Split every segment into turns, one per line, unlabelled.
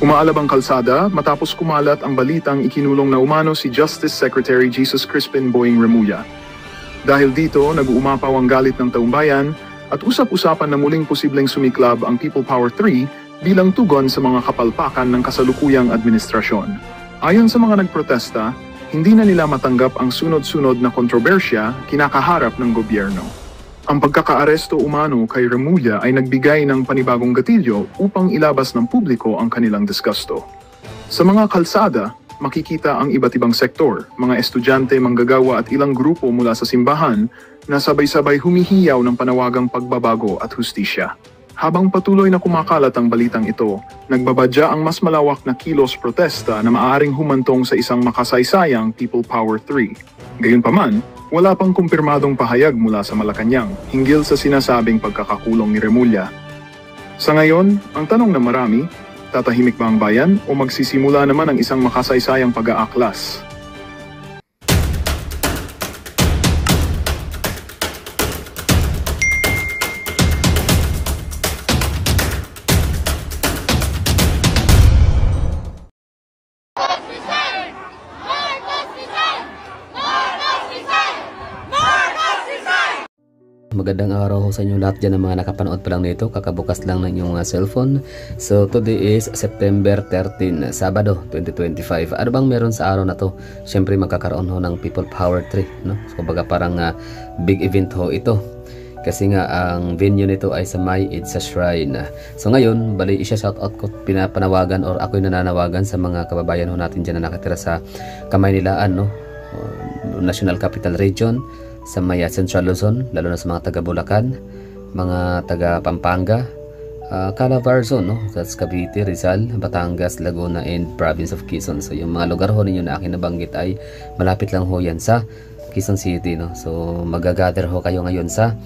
Umaalab ang kalsada matapos kumalat ang balitang ikinulong na umano si Justice Secretary Jesus Crispin Boying Remulla. Dahil dito, nag-uumapaw ang galit ng taumbayan at usap-usapan na muling posibleng sumiklab ang People Power 3 bilang tugon sa mga kapalpakan ng kasalukuyang administrasyon. Ayon sa mga nagprotesta, hindi na nila matanggap ang sunod-sunod na kontrobersya kinakaharap ng gobyerno. Ang pagkakaaresto umano kay Remulla ay nagbigay ng panibagong gatilyo upang ilabas ng publiko ang kanilang disgusto. Sa mga kalsada, makikita ang iba't ibang sektor, mga estudyante, manggagawa at ilang grupo mula sa simbahan na sabay-sabay humihiyaw ng panawagang pagbabago at hustisya. Habang patuloy na kumakalat ang balitang ito, nagbabadya ang mas malawak na kilos protesta na maaaring humantong sa isang makasaysayang People Power 3. Gayunpaman, wala pang kumpirmadong pahayag mula sa Malacanang hinggil sa sinasabing pagkakakulong ni Remulla. Sa ngayon, ang tanong na marami, tatahimik ba ang bayan o magsisimula naman ang isang makasaysayang pag-aaklas?
Magandang araw sa inyo lahat dyan ng mga nakapanood pa lang nito, kakabukas lang ng inyong cellphone. So today is September 13, Sabado 2025. Ano bang meron sa araw na to? Siyempre magkakaroon ho ng People Power 3, no? So kumbaga parang big event ho ito. Kasi nga ang venue nito ay sa May Idsa Shrine. So ngayon, bali isa-shoutout ko, pinapanawagan or ako'y nananawagan sa mga kababayan ho natin dyan na nakatira sa Kamaynilaan, no? National Capital Region, sa Maya Central Luzon, lalo na sa mga taga Bulacan, mga taga Pampanga, Calabarzon, no? That's Cavite, Rizal, Batangas, Laguna, and Province of Quezon. So yung mga lugar ho ninyo na akin nabanggit ay malapit lang ho yan sa Quezon City, no? So magagather ho kayo ngayon sa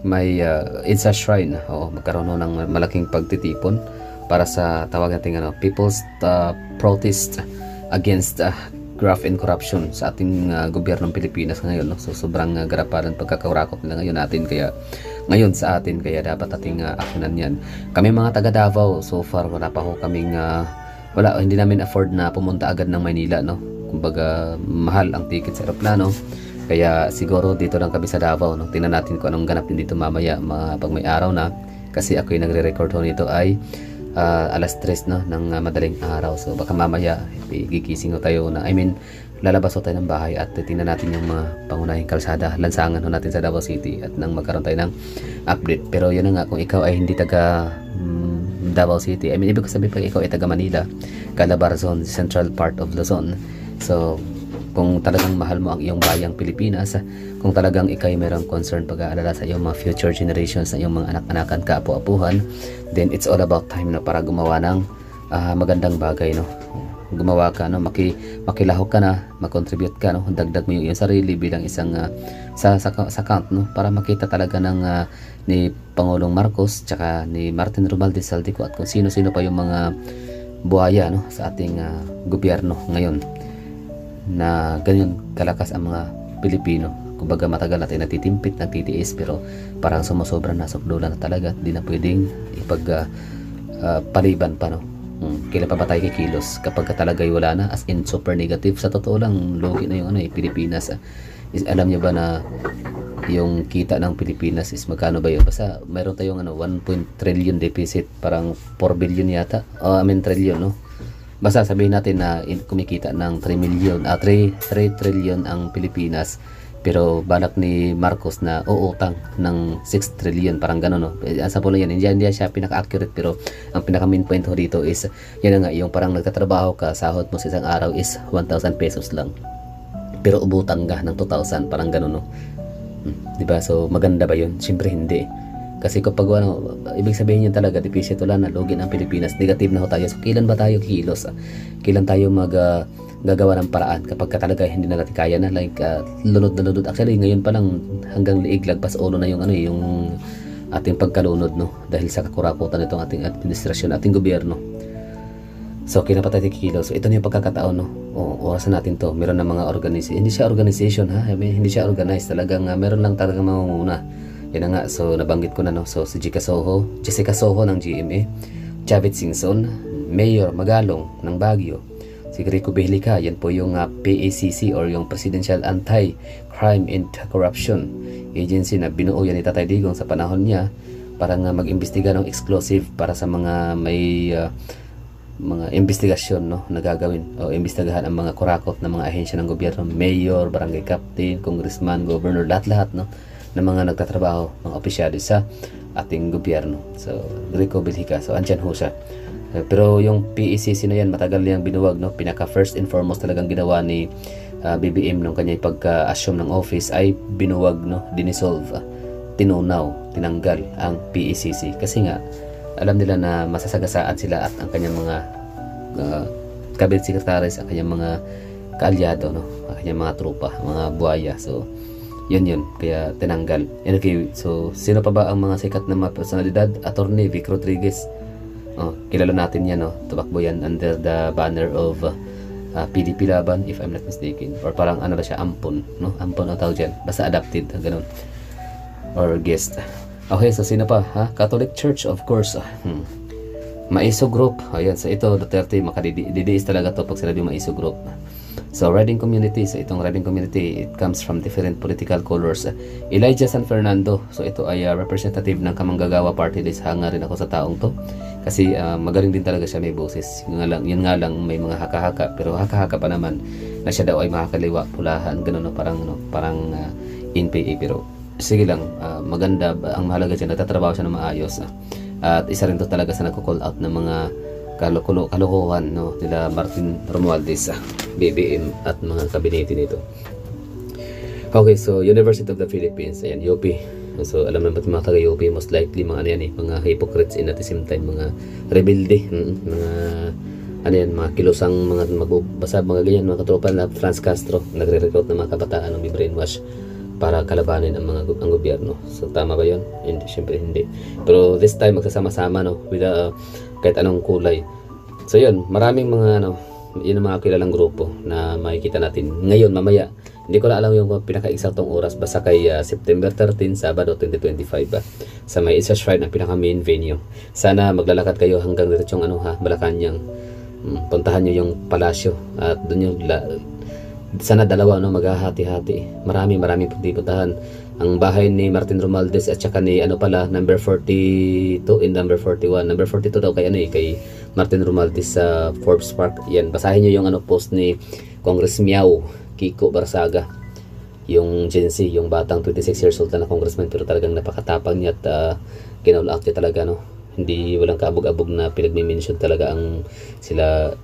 may Idsa Shrine. Magkaroon ho ng malaking pagtitipon para sa tawag natin People's Protest against graft and corruption sa ating gobyernong Pilipinas ngayon, no? So sobrang garaparan pagkakarakot nila ngayon natin, kaya ngayon sa atin, kaya dapat ating aksyonan yan. Kami mga taga Davao, so far wala pa ho kaming hindi namin afford na pumunta agad ng Maynila, no? Kumbaga mahal ang ticket sa eroplano, kaya siguro dito lang kami sa Davao, no? Tingnan natin kung anong ganap din dito mamaya pag may araw na, kasi ako yung nagre-record ho nito ay alas 3 no, ng madaling araw. So baka mamaya gigising tayo na, lalabas tayo ng bahay at tingnan natin yung mga pangunahing kalsada, lansangan natin sa Davao City at nang magkaroon tayo ng update. Pero yun na nga, kung ikaw ay hindi taga Davao City, ibig ko sabihin pag ikaw ay taga Manila, Calabarzon, central part of Luzon, so kung talagang mahal mo ang iyong bayang Pilipinas, kung talagang ikay mayroong concern pag-aalala sa iyong mga future generations, sa iyong mga anak-anakan, kaapu-apuhan, then it's all about time na para gumawa ng magandang bagay, no? Gumawa ka, no? Makilahok ka na, mag-contribute ka, no? Dagdag mo yung iyong sarili bilang isang sa count, no? Para makita talaga ng ni Pangulong Marcos tsaka ni Martin Romualdez Saldico at kung sino-sino pa yung mga buhaya, no? Sa ating gobyerno ngayon, na ganyan kalakas ang mga Pilipino. Kumbaga matagal natin natitimpit, nagtitiis, pero parang sumusobra na, sukdulan na talaga, hindi na pwedeng paliban pa, no? Kailan pa ba tayo kikilos kapag talaga wala na, as in super negative? Sa totoo lang, logi na yung Pilipinas. Alam niyo ba na yung kita ng Pilipinas is magkano ba yun? Basta mayroon tayong 1 trillion deficit, parang 4 billion yata, trillion, no? Basta sabihin natin na kumikita ng 3 trillion ang Pilipinas, pero balak ni Marcos na uutang ng 6 trillion, parang gano'n, no? Sa po yan, hindi siya pinaka-accurate, pero ang pinaka-main point ho dito is, yan nga, yung parang nagtatrabaho ka, sahod mo sa isang araw is 1,000 pesos lang, pero ubutang ka ng 2,000, parang gano'n, no? Diba? So maganda ba yun? Siyempre hindi. Kasi kapag ibig sabihin yun talaga, deficit wala na, logi ng Pilipinas, negative na ho tayo. So kailan ba tayo kilos? Kailan tayo gagawa ng paraan kapag talaga hindi na natin kaya na, like lunod na lunod. Actually ngayon pa lang hanggang liig, lagpas ulo na yung yung ating pagkalunod, no? Dahil sa kakurakutan nitong ating administrasyon, ating gobyerno. So kailan pa tayo kilos? So ito na yung pagkakataon, no? Orasan natin to. Meron na mga organization, hindi siya organization, hindi siya organized, talagang meron lang talagang mamumuna. Yan na nga, so nabanggit ko na, no? So si Jessica Soho ng GMA, Javit Singson, Mayor Magalong ng Baguio. Si Rico Behlica, yan po yung PACC or yung Presidential Anti-Crime and Corruption Agency na binuo yan ni Tatay Digong sa panahon niya para nga mag-imbestiga ng exclusive para sa mga may mga investigasyon no nagagawin o imbestigahan ang mga kurakot ng mga ahensya ng gobyerno, mayor, barangay captain, congressman, governor, lahat-lahat no ng mga nagtatrabaho, mga opisyado sa ating gobyerno. So, Rico Belhica. So, andyan ho siya. Pero yung PECC na yan, matagal niyang binuwag no. Pinaka first and foremost talagang ginawa ni BBM nung kanya pagka-assume ng office ay binuwag no, dinisolve, tinunaw, tinanggal ang PECC kasi nga alam nila na masasagasaan sila at ang kanyang mga cabinet secretaries, ang kanyang mga kaalyado, no? Ang kanyang mga trupa, mga buhaya. So, yun. Kaya tinanggal. Okay, so, sino pa ba ang mga sikat na mga personalidad? Attorney Vic Rodriguez. Oh, kilala natin yan, no? Tumakbo yan under the banner of PDP Laban, if I'm not mistaken. Or parang ano na siya, ampon, no? Ampon ang tawag dyan. Basta adapted, ganun. Or guest. Okay, so sino pa? Catholic Church, of course. Maiso Group. Ayan, so ito, Duterte, makadidiis talaga to pag sinabi Maiso Group. So, riding community. So, itong riding community, it comes from different political colors. Elijah San Fernando. So, ito ay representative ng Kamanggagawa Party List. Hanga rin ako sa taong to. Kasi magaling din talaga siya, may boses. Yun nga lang may mga haka-haka. Pero haka-haka pa naman na siya daw ay makakaliwa, pulahan, gano'n, no? Parang NPA. Pero, sige lang, maganda. Ang mahalaga dyan, nagtatrabaho siya na maayos. At isa rin to talaga sa nagko-call out ng mga kalokohan no, nila Martin Romualdez, BBM at mga kabinete nito. Okay, so University of the Philippines, ayan, UP. So alam naman mga taga-UP, most likely mga ano yan mga hypocrites and at the same time mga rebelde, mga ano yan, mga kilosang mga magbabasa, mga ganyan, mga katropa na Franz Castro, nagre-recruit ng mga kabataan ng brainwash para kalabanin ang gobyerno. So tama ba 'yon? Hindi, syempre hindi. Pero this time magsasama-sama no with kahit anong kulay. So 'yun, maraming mga yun ang mga kilalang grupo na makikita natin ngayon mamaya. Hindi ko na alam yung pinaka-eksaktong oras, basta kay September 13, Sabado 2025 sa may Isa Shrine ang pinaka main venue. Sana maglalakad kayo hanggang diretsong Malacanang. Puntahan niyo yung palasyo at doon yung sana dalawa no maghahati-hati. Maraming puntahan. Ang bahay ni Martin Romualdez at saka ni number 42 and number 41. Number 42 daw kay Martin Romualdez sa Forbes Park. Yan, basahin niyo yung post ni Congress Miao Kiko Barsaga. Yung Gen Z, yung batang 26 years old na congressman pero talagang napakatapang niya at kinaulak niya talaga no. Hindi walang kaabog-abog na pinagmi-mention talaga ang sila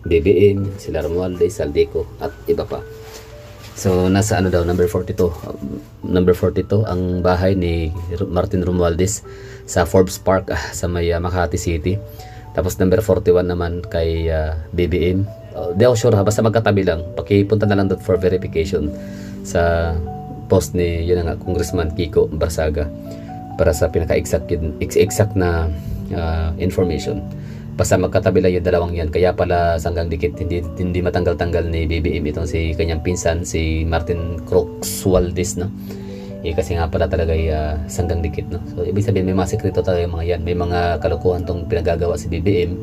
BBM, sila Romualdez, Saldico at iba pa. So nasa number 42. Number 42 ang bahay ni Martin Romualdez sa Forbes Park sa may Makati City. Tapos number 41 naman kay BBM. Di ako sure basta magkatabi lang. Pakipunta na lang doon for verification sa post ni Congressman Kiko Barsaga para sa pinaka-exact na information. Basta magkatabi lang yung dalawang yan. Kaya pala sanggang dikit, hindi matanggal-tanggal ni BBM itong si kanyang pinsan, si Martin Romualdez, no? Kasi nga pala talaga sanggang dikit, no? So, ibig sabihin, may mga sekreto talaga yung mga yan. May mga kalokohan tong pinagagawa si BBM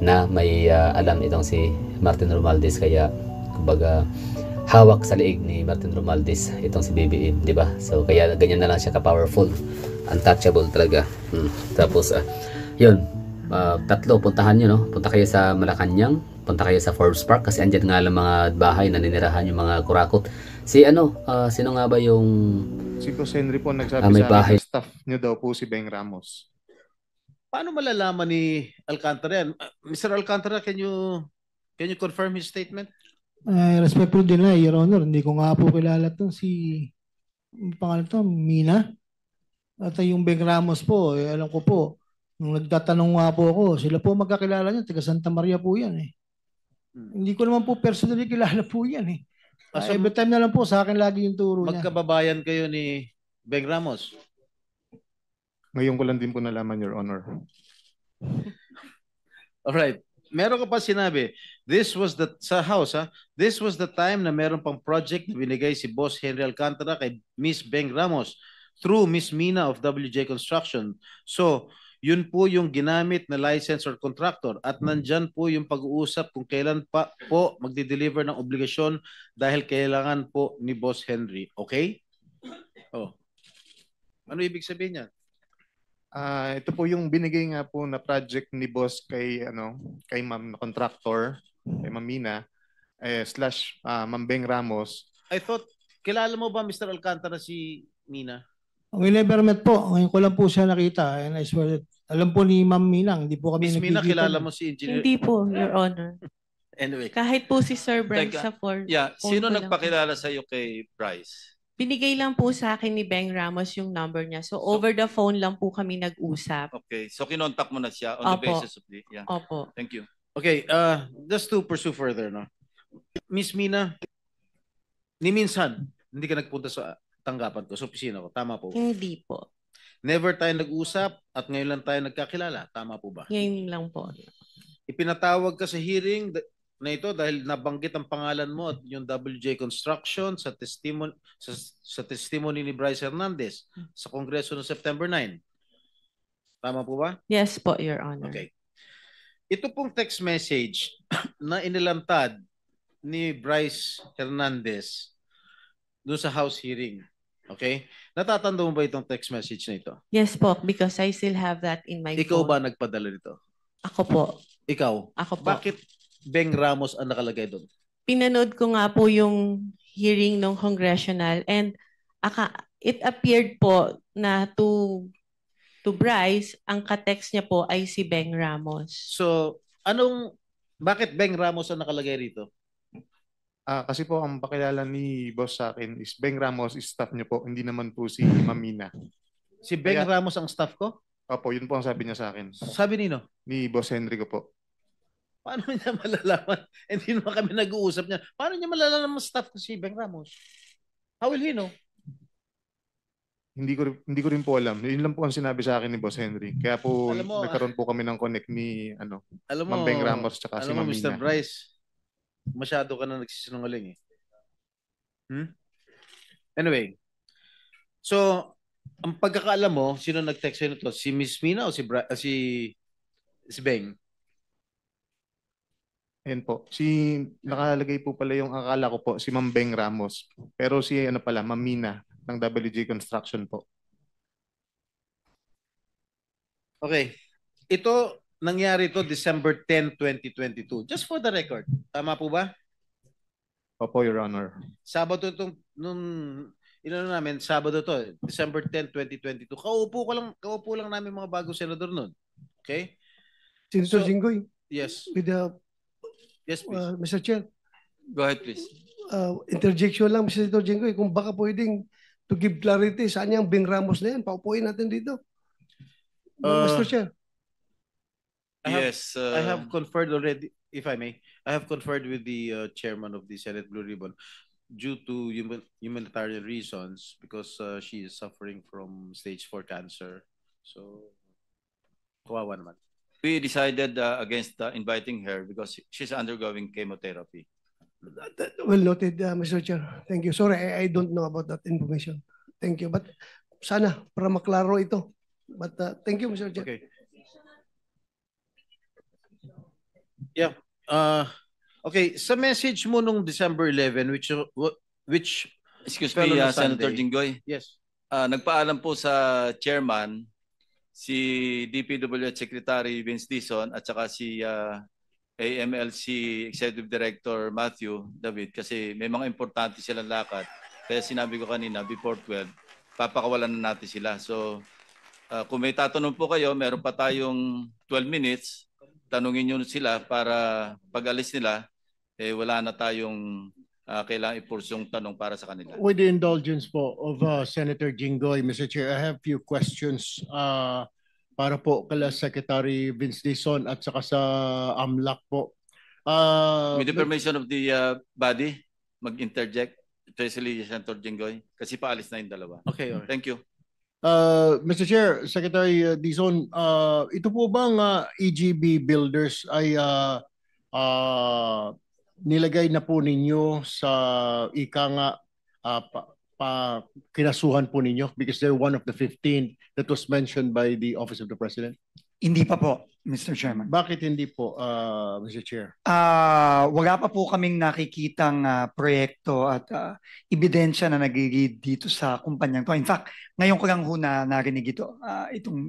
na may alam itong si Martin Romualdez. Kaya, kumbaga, hawak sa leeg ni Martin Romualdez itong si BBM, di ba? So, kaya ganyan na lang siya ka-powerful. Untouchable talaga. Tapos, yun. Tatlo, puntahan nyo, no? Punta kayo sa Malacanang, punta kayo sa Forbes Park kasi andyan nga lang mga bahay na ninirahan yung mga kurakot. Sino nga ba yung
si Boss Henry po nagsabi
may
sa
bahay?
akin, staff nyo daw po si Beng Ramos.
Paano malalaman ni Alcantara yan? Mr. Alcantara, can you confirm his statement?
Respectful din na, Your Honor. Hindi ko nga po kilala itong pangalan to, Mina. At yung Beng Ramos po, alam ko po, nung nagtatanong nga po ako, sila po magkakilala niya, taga Santa Maria po yan eh. Hindi ko naman po personally kilala po yan eh. Every time na lang po, sa akin lagi yung turo niya.
Magkababayan kayo ni Beng Ramos?
Ngayon ko lang din po nalaman, Your Honor.
Alright. Meron ka pa sinabi, this was the, sa house this was the time na meron pang project na binigay si Boss Henry Alcantara kay Miss Beng Ramos through Miss Mina of WJ Construction. So, Yun po yung ginamit na license or contractor at nandyan po yung pag-uusap kung kailan pa po magdi-deliver ng obligasyon dahil kailangan po ni Boss Henry. Okay? Oh. Ano ibig sabihin niya?
Ito po yung binigay nga po na project ni boss kay ma'am na contractor, kay Ma'am Mina, slash Ma'am Beng Ramos.
I thought, kilala mo ba Mr. Alcantara si Mina?
We never met po. Ngayon ko lang po siya nakita. And I swear that, alam po ni Ma'am Minang, hindi po kami
Miss Mina,
nagkikita.
kilala mo si Engineer?
Hindi po, Your Honor.
Anyway.
Kahit po si Sir Bryce
Teka,
sa phone.
Yeah,
phone
sino
ko lang
nagpakilala sa iyo kay Bryce?
Binigay lang po sa akin ni Beng Ramos yung number niya. So over the phone lang po kami nag-usap.
Okay, so kinontak mo na siya on the
Opo.
basis of the... Yeah.
Opo.
Thank you.
Okay, just to pursue further, no? Miss Mina, ni minsan, hindi ka nagpunta sa tanggapan ko, sa opisina ko. Tama po.
Hindi po.
Never tayo nag-usap at ngayon lang tayo nagkakilala. Tama po ba?
Ngayon lang po.
Ipinatawag ka sa hearing na ito dahil nabanggit ang pangalan mo at yung WJ Construction sa testimony ni Bryce Hernandez sa Kongreso noong September 9. Tama po ba?
Yes po, Your Honor.
Okay. Ito pong text message na inilantad ni Bryce Hernandez doon sa House hearing. Okay? Natatanda mo ba itong text message na ito?
Yes po, because I still have that in my
Ikaw
phone.
ba nagpadala nito?
Ako po.
Ikaw?
Ako po.
Bakit Beng Ramos ang nakalagay doon?
Pinanood ko nga po yung hearing ng congressional and it appeared po na to Bryce, ang ka-text niya po ay si Beng Ramos.
So, bakit Beng Ramos ang nakalagay rito?
Kasi po ang pakilala ni boss sa akin is Beng Ramos is staff niyo po, hindi naman po si Ma'am Mina.
Si Beng
Kaya-
Ramos ang staff ko?
Opo, yun po ang sabi niya sa akin.
Sabi nino?
Ni Boss Henry ko po.
Paano niya malalaman? Hindi naman kami nag-uusap niya. Paano niya malalaman staff ko si Beng Ramos? How will he know?
Hindi ko rin po alam. Yun lang po ang sinabi sa akin ni Boss Henry. Kaya po
Alam mo,
nagkaroon po kami ng connect ni
Alam mo,
Ma'am Beng Ramos tsaka si
alam mo,
Ma'am
Mr.
Mina.
Bryce, masyado ka na nagsisinungaling eh. Anyway, so, ang pagkakaalam mo, sino nag-text sa'yo nito? Si Miss Mina o si Beng?
Ayan po. Nakalagay po pala yung akala ko po, si Ma'am Beng Ramos. Pero si Ma'am Mina ng WJ Construction po.
Okay. Ito, nangyari to December 10, 2022. Just for the record. Tama po ba?
Opo, Your Honor.
Sabado itong, Sabado to, December 10, 2022. Kaupo lang namin mga bagong senador nun. Okay?
Senator
So-
Jinggoy,
Yes.
with the,
Yes, please.
Mr. Chair,
Go ahead, please.
interjection lang, Mr. Senator Jinggoy, kung baka pwedeng to give clarity, saan yung Beng Ramos na yan? Paupuin natin dito. Mr. Chair.
Yes.
I have conferred already, if I may, I have conferred with the chairman of the Senate Blue Ribbon due to humanitarian reasons because she is suffering from stage 4 cancer. So, kawawa naman.
We decided against inviting her because she's undergoing chemotherapy.
Well noted, Mr. Chair. Thank you. Sorry, I don't know about that information. Thank you. But sana, para maklaro ito. But thank you, Mr. Chair.
Okay. Yeah. Okay, sa message mo nung December 11, which
Excuse
Fell
me,
on a
Senator
Sunday.
Jinggoy.
yes.
Nagpaalam po sa chairman, si DPWH Secretary Vince Dizon at saka si AMLC Executive Director Matthew David kasi may mga importante silang lakad. Kaya sinabi ko kanina, before 12, papakawalan na natin sila. So, kung may tatanong po kayo, meron pa tayong 12 minutes. Tanungin nyo sila para pag alis nila, wala na tayong kailangan ipursong tanong para sa kanila.
With the indulgence po of Senator Jinggoy, Mr. Chair, I have few questions para po kala Secretary Vince Dizon at saka sa AMLAC po.
With the permission of the body, mag-interject, especially Senator Jinggoy, kasi paalis na yung dalawa.
Okay, alright.
Thank you.
Mr. Chair, Secretary Dizon, ito po bang EGB Builders ay nilagay na po ninyo sa ika nga kinasuhan po ninyo because they're one of the 15 that was mentioned by the Office of the President?
Hindi pa po, Mr. Chairman.
Bakit hindi po, Mr. Chair?
Wala pa po kaming nakikitang proyekto at ebidensya na nag-lead dito sa kumpanyang to. In fact, ngayon ko lang ho na narinig ito, itong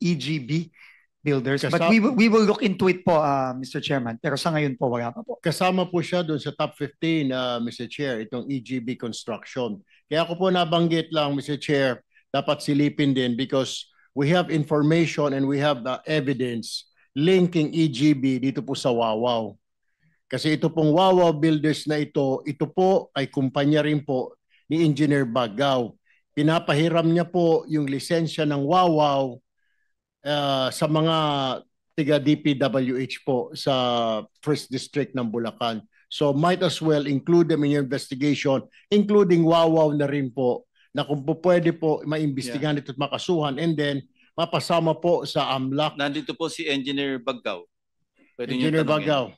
EGB Builders. But we will look into it po, Mr. Chairman. Pero sa ngayon po, wala pa po.
Kasama po siya doon sa top 15, Mr. Chair, itong EGB Construction. Kaya ako po nabanggit lang, Mr. Chair, dapat silipin din because we have information and we have the evidence linking EGB dito po sa Wawaw. Kasi ito pong Wawaw Builders na ito po ay kumpanya rin po ni Engineer Bagaw. Pinapahiram niya po yung lisensya ng Wawaw sa mga tiga DPWH po sa First District ng Bulacan. So might as well include them in your investigation, including Wawaw na rin po, na kung po pwede po maimbestigahan ito at makasuhan and then mapasama po sa AMLAC.
Nandito po si Engineer Bagaw. Pwede niyo
Engineer
tanungin.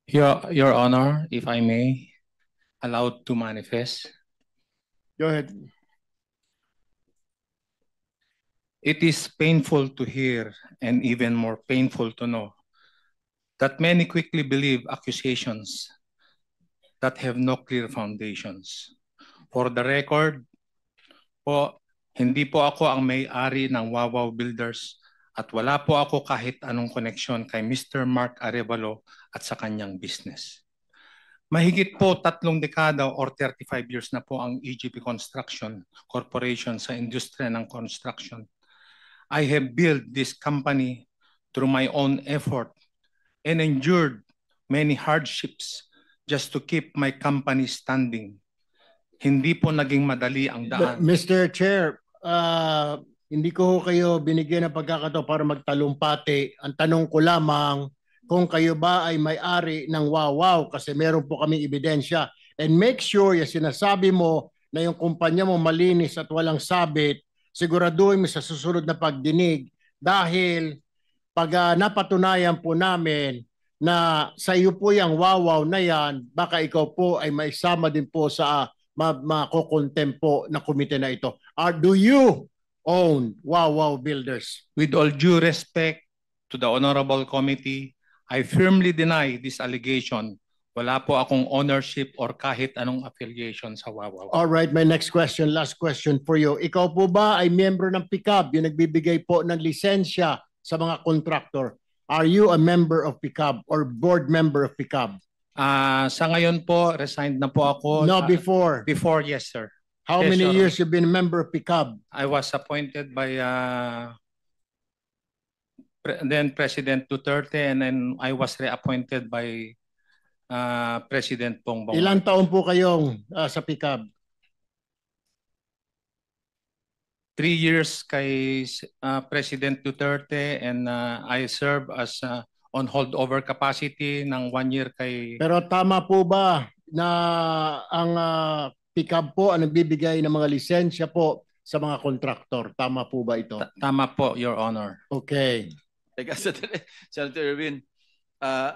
Bagaw.
Your Honor, if I may, allowed to manifest.
Go ahead.
It is painful to hear and even more painful to know that many quickly believe accusations that have no clear foundations. For the record, hindi po ako ang may-ari ng Wawaw Builders at wala po ako kahit anong koneksyon kay Mr. Mark Arevalo at sa kanyang business. Mahigit po 3 dekada or 35 years na po ang EGP Construction Corporation sa industriya ng construction. I have built this company through my own effort and endured many hardships just to keep my company standing. Hindi po naging madali ang daan.
Mr. Chair, hindi ko kayo binigyan ng pagkakataon para magtalumpati. Ang tanong ko lamang kung kayo ba ay may-ari ng Wawaw kasi meron po kaming ebidensya. And make sure yung sinasabi mo na yung kumpanya mo malinis at walang sabit, siguraduhin mo sa susunod na pagdinig dahil pag napatunayan po namin na sa iyo po yung Wawaw na yan, baka ikaw po ay maisama din po sa makokontem po na komite na ito. Do you own Wawaw Builders?
With all due respect to the Honorable Committee, I firmly deny this allegation. Wala po akong ownership or kahit anong affiliation sa Wawaw.
All right, my next question, last question for you. Ikaw po ba ay miyembro ng PICAB, yung nagbibigay po ng lisensya sa mga contractor? Are you a member of PICAB or board member of PICAB?
Sa ngayon po, resigned na po ako.
No, before.
Before, yes, sir.
How
Yes,
many
Your
years you've been a member of PICAB?
I was appointed by then President Duterte and then I was reappointed by President Bongbong.
Ilang taon po kayong sa PICAB?
3 years kay President Duterte and I serve as on holdover capacity ng 1 year kay...
Pero tama po ba na ang PICAB po ang nagbibigay ng mga lisensya po sa mga kontraktor? Tama po ba ito?
Tama po, Your Honor.
Okay.
Teka, Senator Erwin,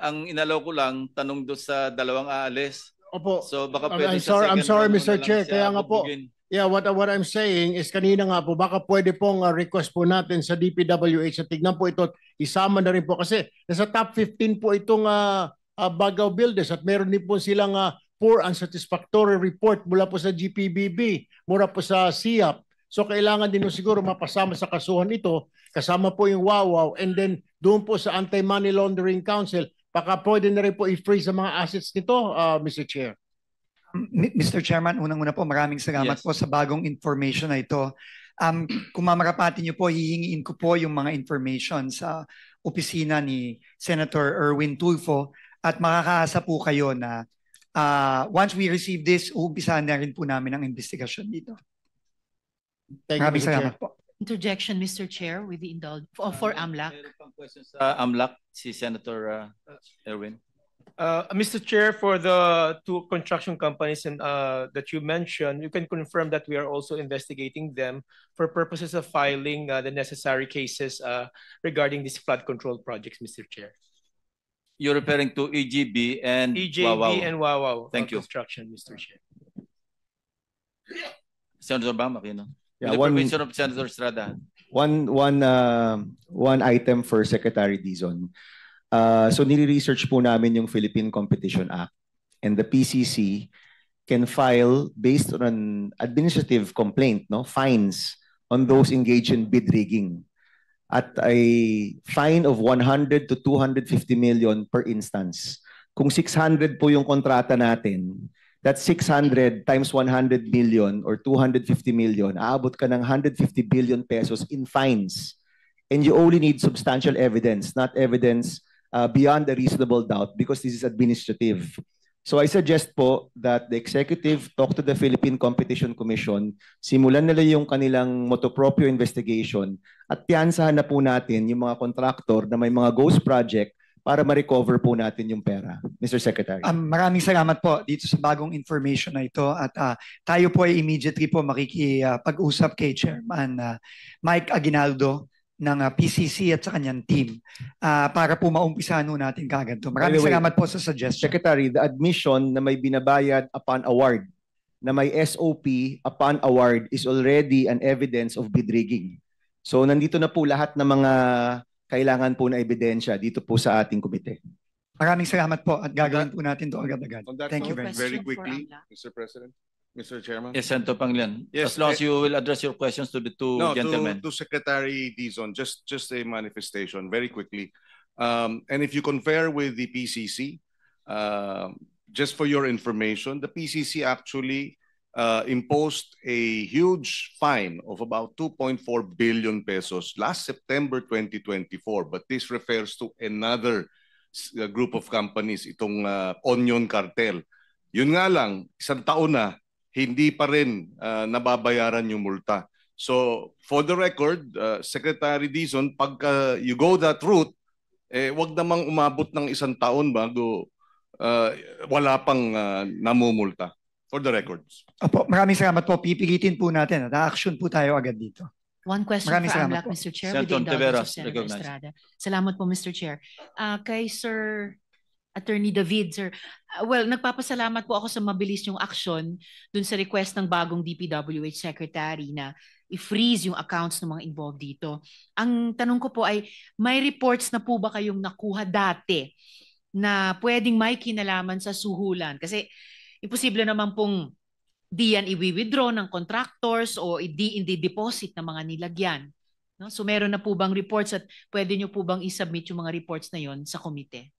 ang inalaw ko lang, tanong doon sa dalawang aalis.
Opo.
So baka pwede
I'm sorry, Mr. Chair. Kaya nga po,
bubugin.
yeah, what I'm saying is kanina nga po, baka pwede pong request po natin sa DPWH na tignan po ito, isama na rin po kasi nasa top 15 po itong Bagaw Builders at meron din po silang poor unsatisfactory report mula po sa GPBB, mula po sa SIAP. So kailangan din siguro mapasama sa kasuhan ito, kasama po yung Wawaw and then doon po sa Anti-Money Laundering Council, baka pwede na rin po i-freeze sa mga assets nito, Mr. Chair.
Mr. Chairman, unang-una po maraming salamat po sa bagong information na ito. Kung mamarapati niyo po, hihingiin ko po yung mga information sa opisina ni Senator Erwin Tulfo at makakaasa po kayo na once we receive this, uumpisahan na rin po namin ang investigasyon dito. Maraming salamat po.
Interjection, Mr. Chair, with the for AMLAC.
Meron pang question sa AMLAC, si Senator Erwin.
Mr. Chair, for the 2 construction companies that you mentioned, you can confirm that we are also investigating them for purposes of filing the necessary cases regarding these flood control projects, Mr. Chair.
You're referring to EGB and
EJB
Wawaw.
and Wawaw
Thank you.
Construction, Mr. Chair.
Senator Bam Aquino.
Yeah,
With the permission of Senator Estrada.
One item for Secretary Dizon. So nire-research po namin yung Philippine Competition Act, and the PCC can file based on an administrative complaint, no, fines on those engaged in bid rigging at a fine of 100 to 250 million per instance. Kung 600 po yung kontrata natin, that's 600 times 100 million or 250 million, aabot ka ng 150 billion pesos in fines. And you only need substantial evidence, not evidence beyond a reasonable doubt, because this is administrative. So I suggest po that the executive talk to the Philippine Competition Commission, simulan nila yung kanilang motu proprio investigation at piyansahan na po natin yung mga contractor na may mga ghost project para ma-recover po natin yung pera. Mr. Secretary.
Maraming salamat po dito sa bagong information na ito at tayo po ay immediately po makikipag-usap kay Chairman Mike Aguinaldo ng PCC at sa kanyang team para po maumpisahan natin kaagad to. Maraming salamat po sa suggestion.
Secretary, the admission na may binabayad upon award, na may SOP upon award is already an evidence of bid rigging. So nandito na po lahat ng mga kailangan po na ebidensya dito po sa ating komite.
Maraming salamat po at gagawin po natin to agad-agad. Thank you very much.
Very quickly, Mr. President. Mr. Chairman.
Yes, Senator Pangilinan.
Yes,
as long as you will address your questions to the two gentlemen.
To Secretary Dizon, just a manifestation very quickly. And if you compare with the PCC, just for your information, the PCC actually imposed a huge fine of about 2.4 billion pesos last September 2024. But this refers to another group of companies, itong Onion Cartel. Yun nga lang, isang taon na, hindi pa rin nababayaran yung multa. So, for the record, Secretary Dizon, pagka you go that route, wag namang umabot ng isang taon bago wala pang namumulta. For the records.
Opo, maraming salamat po. Pipilitin po natin at action po tayo agad dito.
One question
Maraming
for
salamat
AMLAC,
po.
Mr. Chair, with the
Senator
indulgence
Taveras,
of Senator
recognized.
Estrada. Salamat po, Mr. Chair. Kay Sir Attorney David, sir. Well, nagpapasalamat po ako sa mabilis yung action dun sa request ng bagong DPWH Secretary na i-freeze yung accounts ng mga involved dito. Ang tanong ko po ay, may reports na po ba kayong nakuha dati na pwedeng may kinalaman sa suhulan? Kasi imposible naman pong di yan i-withdraw ng contractors o hindi deposit ng mga nilagyan. No? So meron na po bang reports at pwede nyo po bang i-submit yung mga reports na yon sa komite?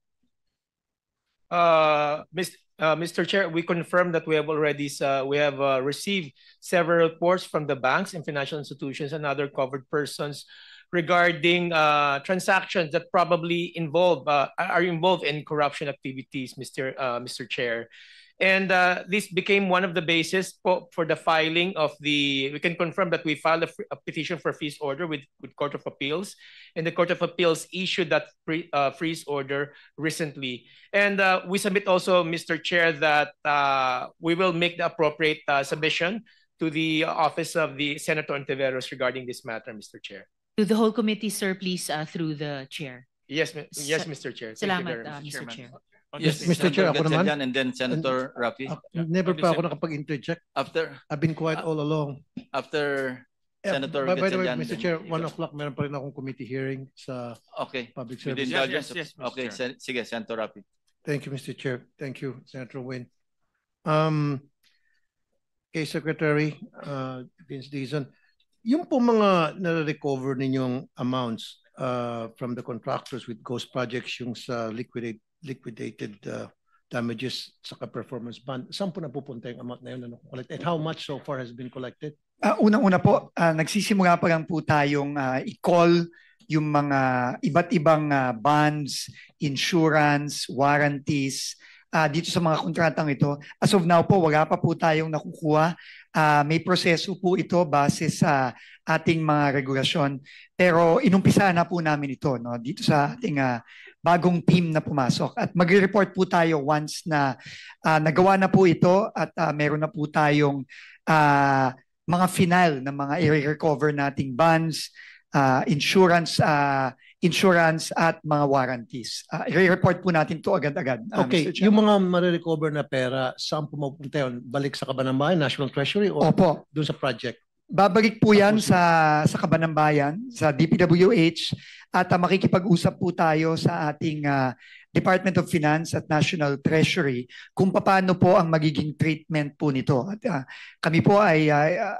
Mr. Chair, we confirm that we have already received several reports from the banks and financial institutions and other covered persons regarding transactions that probably are involved in corruption activities, Mr. Chair. And this became one of the basis for the filing of we can confirm that we filed a petition for freeze order with Court of Appeals, and the Court of Appeals issued that freeze order recently. And we submit also, Mr. Chair, that we will make the appropriate submission to the office of the Senator Ontiveros regarding this matter, Mr. Chair.
To the whole committee, sir, please, through the chair.
Yes, Mr. Chair. Thank
Salamat,
you very much,
Mr.
Chairman.
Chair.
Yes,
Mr. Chair, ako naman.
And then Senator Rafi.
Never pa ako nakapag-interject. I've been quiet all along.
After Senator
By the way,
Gatchalian,
Mr. Chair, 1 o'clock meron pa rin akong committee hearing sa public service.
With indulgence. Okay, sige, Senator Rafi.
Thank you, Mr. Chair. Thank you, Senator Wayne. Kay Secretary Vince Dizon, yung po mga na-recover ninyong amounts from the contractors with ghost projects, yung sa liquidated damages sa performance bond, saan po napupunta yung amount na yun? And how much so far has been collected?
Unang-una po, nagsisimula pa lang po tayong i-call yung mga iba't ibang bonds, insurance, warranties, dito sa mga kontratang ito. As of now po, wala pa po tayong nakukuha. May proseso po ito base sa ating mga regulasyon. Pero inumpisa na po namin ito, no, dito sa ating bagong team na pumasok. At mag-report po tayo once na nagawa na po ito at meron na po tayong mga final na mga i-recover nating bonds, insurance insurance at mga warranties. I-report po natin to agad-agad.
Okay,
Mr. Chairman.
yung mga marirecover na pera, saan pumapunta yun? Balik sa Kabanambayan, National Treasury, o
Opo.
doon sa project?
Babalik po yan sa Kabanambayan, sa DPWH, at makikipag-usap po tayo sa ating Department of Finance at National Treasury kung paano po ang magiging treatment po nito. At kami po ay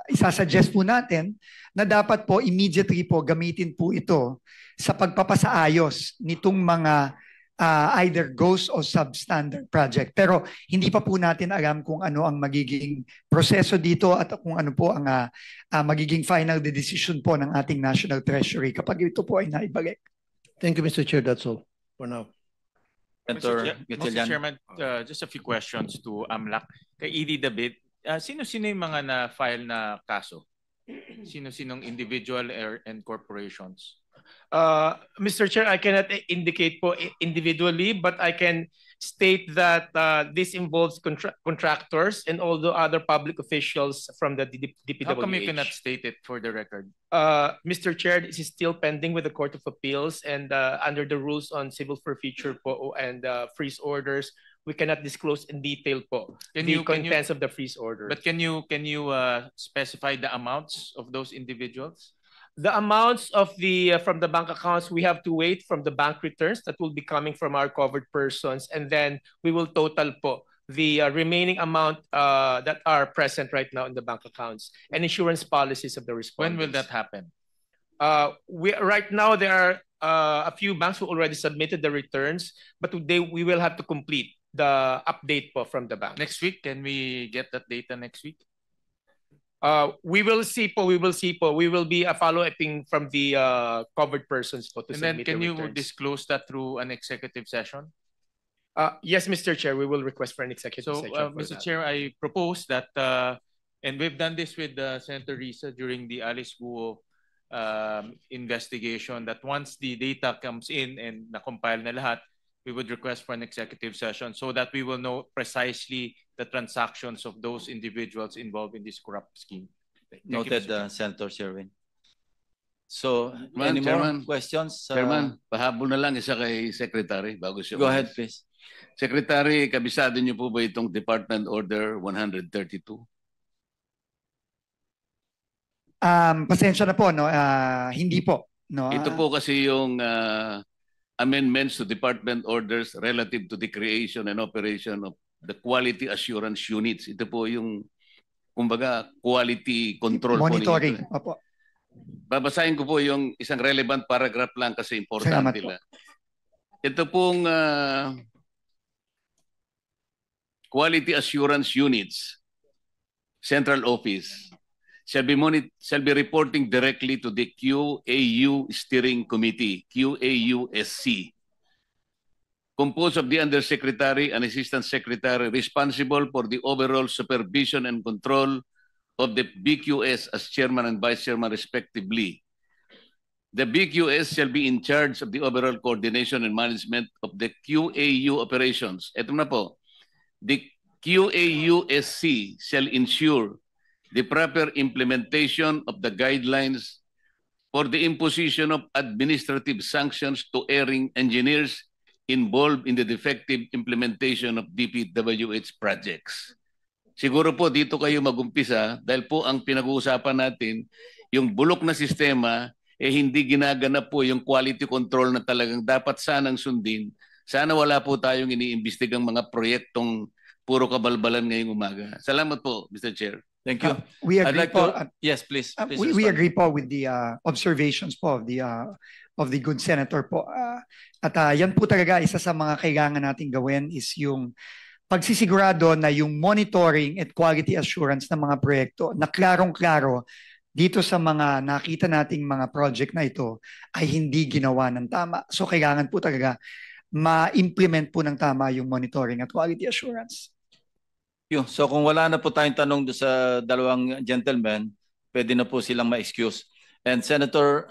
isasuggest po natin na dapat po immediately po gamitin po ito sa pagpapasaayos nitong mga either ghost o substandard project. Pero hindi pa po natin alam kung ano ang magiging proseso dito at kung ano po ang magiging final decision po ng ating National Treasury kapag ito po ay naibalik.
Thank you, Mr. Chair. That's all for now.
Senator
Mr. Chairman, just a few questions to AMLAC. Kay Edie David, sino-sino yung mga na-file na kaso? Sino-sinong individual and corporations?
Mr. Chair, I cannot indicate po individually, but I can state that this involves contractors and all the other public officials from the DPWH.
How come you cannot state it for the record?
Mr. Chair, this is still pending with the Court of Appeals, and under the rules on civil forfeiture po and freeze orders, we cannot disclose in detail po the contents of the freeze order.
But can you specify the amounts of those individuals?
The amounts of from the bank accounts, we have to wait from the bank returns that will be coming from our covered persons, and then we will total po the remaining amount that are present right now in the bank accounts and insurance policies of the respondents.
When will that happen?
Right now there are a few banks who already submitted the returns, but we will have to complete the update po from the bank.
Next week, can we get that data next week?
We will see po. We will be follow-upping from the covered persons po to
and then
submit
can
the
you
returns.
disclose that through an executive session?
Yes, Mr. Chair, we will request for an executive
So,
session.
Mr. Chair, I propose that, and we've done this with Senator Risa during the Alice Guo investigation, that once the data comes in and na-compile na lahat, we would request for an executive session so that we will know precisely the transactions of those individuals involved in this corrupt scheme. Thank you,
Noted,
Mr. Chair.
Senator Sherwin. So,
Madam
any more
Chairman,
questions?
Chairman, pahabol na lang isa kay Secretary bago siya.
Go ahead, please.
Secretary, kabisado niyo po ba itong Department Order 132?
Pasensya na po, no? Hindi po. No?
Ito po kasi yung amendments to department orders relative to the creation and operation of the quality assurance units. Ito po yung, kumbaga, quality control
monitoring.
po. Opo. Babasahin ko po yung isang relevant paragraph lang kasi importante lang. Ito pong quality assurance units, central office, shall be reporting directly to the QAU Steering Committee, QAUSC, composed of the Undersecretary and Assistant Secretary responsible for the overall supervision and control of the BQS as Chairman and Vice Chairman respectively. The BQS shall be in charge of the overall coordination and management of the QAU operations. Ito na po. The QAUSC shall ensure the proper implementation of the guidelines for the imposition of administrative sanctions to erring engineers involved in the defective implementation of DPWH projects. Siguro po dito kayo magumpisa dahil po ang pinag-uusapan natin, yung bulok na sistema, hindi ginaganap po yung quality control na talagang dapat sanang sundin. Sana wala po tayong iniimbestigang mga proyektong puro kabalbalan ngayong umaga. Salamat po, Mr. Chair.
Thank you.
We agree po.
Yes, please.
We agree po with the observations po of the good senator po. At yan po talaga isa sa mga kailangan nating gawin is yung pagsisigurado na yung monitoring at quality assurance ng mga proyekto na klarong-klaro dito sa mga nakita nating mga project na ito ay hindi ginawa ng tama. So kailangan po talaga ma-implement po ng tama yung monitoring at quality assurance.
So kung wala na po tayong tanong sa dalawang gentlemen, pwede na po silang ma-excuse. And Senator,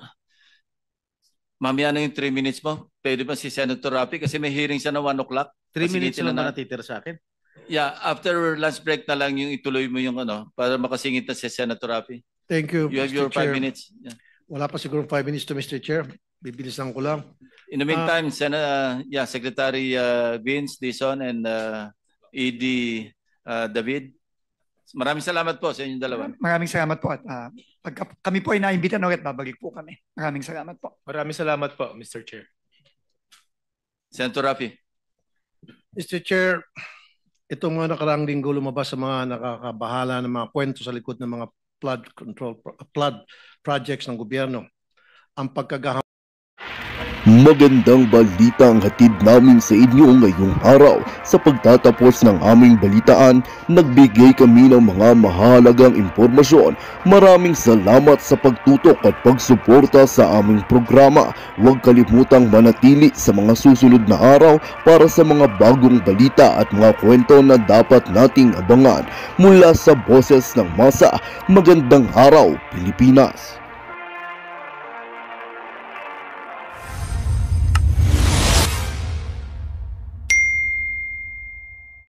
mamaya na yung 3 minutes mo. Pwede ba si Senator Rafi? Kasi may hearing siya na 1 o'clock.
3 minutes lang na natitira sa akin.
Yeah, after lunch break na lang yung ituloy mo yung para makasingit na si Senator Rafi.
Thank you,
You have
Mr.
your 5
Chair.
minutes. Yeah.
Wala pa siguro 5 minutes to Mr. Chair. bibilisan ko lang.
In the meantime, Secretary Vince Dizon and ED David, maraming salamat po sa inyong dalawa.
Maraming salamat po at pag kami po ay naimbita na ulit, babalik po kami. Maraming salamat po.
Maraming salamat po, Mr. Chair.
Senator Rafi.
Mr. Chair, itong mga nakaraang linggo lumabas sa mga nakakabahala ng mga kwento sa likod ng mga flood projects ng gobyerno. Ang
Magandang balita ang hatid namin sa inyo ngayong araw. Sa pagtatapos ng aming balitaan, nagbigay kami ng mga mahalagang impormasyon. Maraming salamat sa pagtutok at pagsuporta sa aming programa. Huwag kalimutang manatili sa mga susunod na araw para sa mga bagong balita at mga kwento na dapat nating abangan. Mula sa Boses ng Masa, magandang araw, Pilipinas!